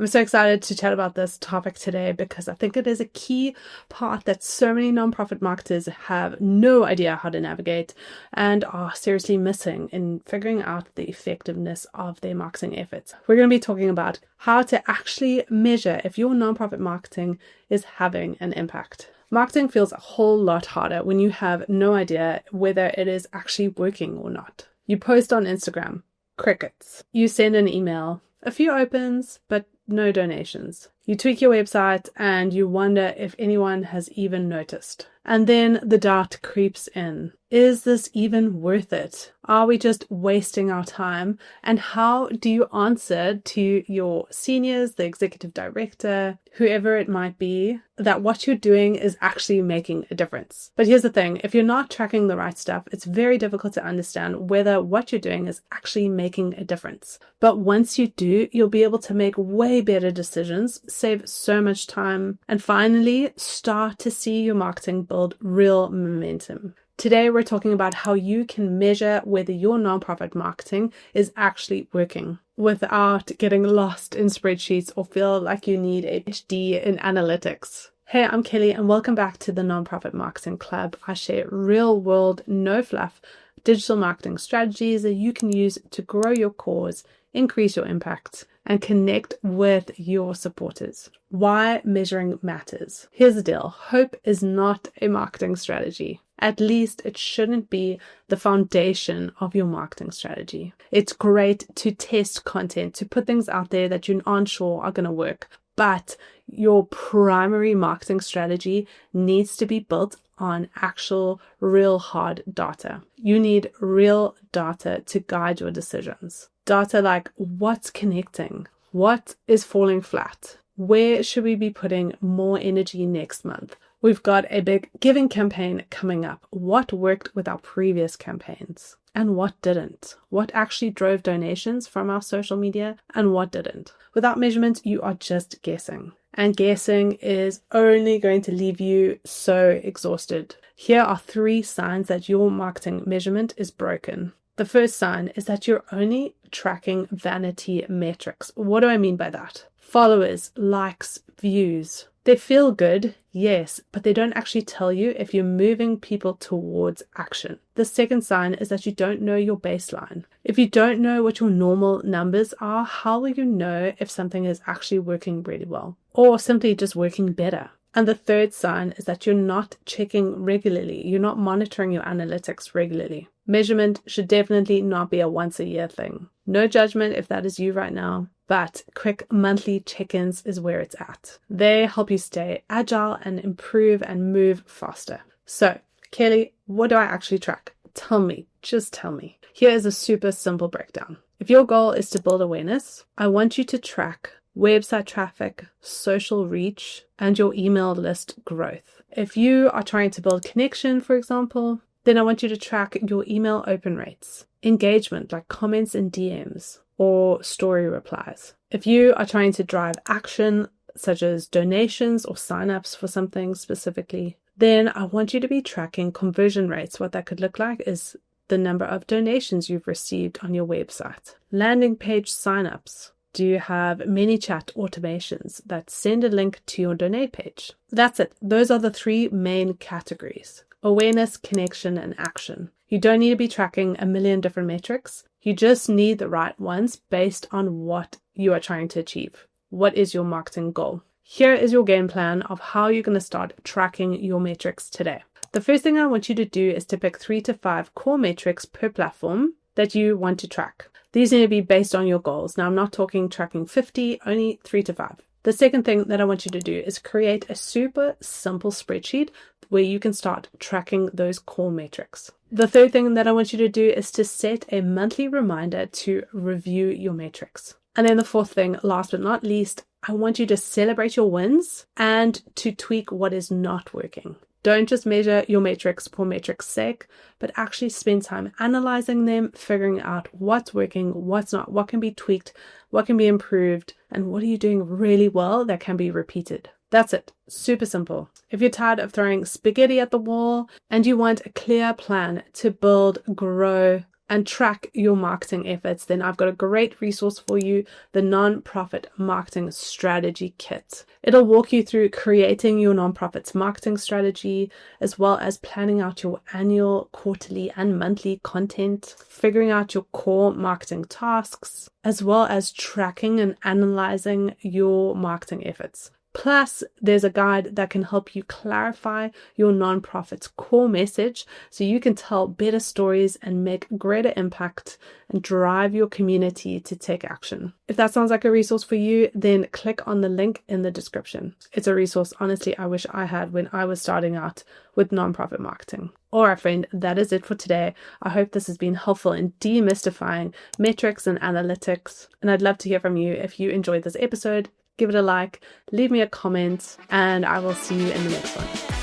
I'm so excited to chat about this topic today because I think it is a key part that so many nonprofit marketers have no idea how to navigate and are seriously missing in figuring out the effectiveness of their marketing efforts. We're going to be talking about how to actually measure if your nonprofit marketing is having an impact. Marketing feels a whole lot harder when you have no idea whether it is actually working or not. You post on Instagram, crickets. You send an email, a few opens, but no donations. You tweak your website and you wonder if anyone has even noticed. And then the doubt creeps in. Is this even worth it? Are we just wasting our time? And how do you answer to your seniors, the executive director, whoever it might be, that what you're doing is actually making a difference? But here's the thing, if you're not tracking the right stuff, it's very difficult to understand whether what you're doing is actually making a difference. But once you do, you'll be able to make way better decisions, save so much time, and finally start to see your marketing build real momentum. Today, we're talking about how you can measure whether your nonprofit marketing is actually working without getting lost in spreadsheets or feel like you need a PhD in analytics. Hey, I'm Kelly and welcome back to the Nonprofit Marketing Club. I share real world, no fluff digital marketing strategies that you can use to grow your cause, increase your impact, and connect with your supporters. Why measuring matters. Here's the deal. Hope is not a marketing strategy. At least it shouldn't be the foundation of your marketing strategy. It's great to test content, to put things out there that you aren't sure are going to work. But your primary marketing strategy needs to be built on actual real hard data. You need real data to guide your decisions. Data like what's connecting, what is falling flat, where should we be putting more energy next month? We've got a big giving campaign coming up. What worked with our previous campaigns and what didn't? What actually drove donations from our social media and what didn't? Without measurement, you are just guessing. And guessing is only going to leave you so exhausted. Here are 3 signs that your marketing measurement is broken. The first sign is that you're only tracking vanity metrics. What do I mean by that? Followers, likes, views. They feel good, yes, but they don't actually tell you if you're moving people towards action. The second sign is that you don't know your baseline. If you don't know what your normal numbers are, how will you know if something is actually working really well or simply just working better? And the third sign is that you're not checking regularly. You're not monitoring your analytics regularly. Measurement should definitely not be a once a year thing. No judgment if that is you right now, but quick monthly check-ins is where it's at. They help you stay agile and improve and move faster. So, Kelly, what do I actually track? Tell me, just tell me. Here is a super simple breakdown. If your goal is to build awareness, I want you to track website traffic, social reach, and your email list growth. If you are trying to build connection, for example, then I want you to track your email open rates, engagement like comments and DMs, or story replies. If you are trying to drive action, such as donations or signups for something specifically, then I want you to be tracking conversion rates. What that could look like is the number of donations you've received on your website, landing page signups. Do you have many chat automations that send a link to your donate page? That's it. Those are the 3 main categories: awareness, connection, and action. You don't need to be tracking a million different metrics. You just need the right ones based on what you are trying to achieve. What is your marketing goal? Here is your game plan of how you're going to start tracking your metrics today. The first thing I want you to do is to pick 3 to 5 core metrics per platform that you want to track. These need to be based on your goals. Now, I'm not talking tracking 50, only 3 to 5. The second thing that I want you to do is create a super simple spreadsheet where you can start tracking those core metrics. The third thing that I want you to do is to set a monthly reminder to review your metrics. And then the fourth thing, last but not least, I want you to celebrate your wins and to tweak what is not working. Don't just measure your metrics for metrics' sake, but actually spend time analyzing them, figuring out what's working, what's not, what can be tweaked, what can be improved, and what are you doing really well that can be repeated. That's it. Super simple. If you're tired of throwing spaghetti at the wall and you want a clear plan to build, grow, and track your marketing efforts, then I've got a great resource for you, the Nonprofit Marketing Strategy Kit. It'll walk you through creating your nonprofit's marketing strategy, as well as planning out your annual, quarterly, and monthly content, figuring out your core marketing tasks, as well as tracking and analyzing your marketing efforts. Plus, there's a guide that can help you clarify your nonprofit's core message so you can tell better stories and make greater impact and drive your community to take action. If that sounds like a resource for you, then click on the link in the description. It's a resource, honestly, I wish I had when I was starting out with nonprofit marketing. All right, friend, that is it for today. I hope this has been helpful in demystifying metrics and analytics. And I'd love to hear from you if you enjoyed this episode. Give it a like, leave me a comment, and I will see you in the next one.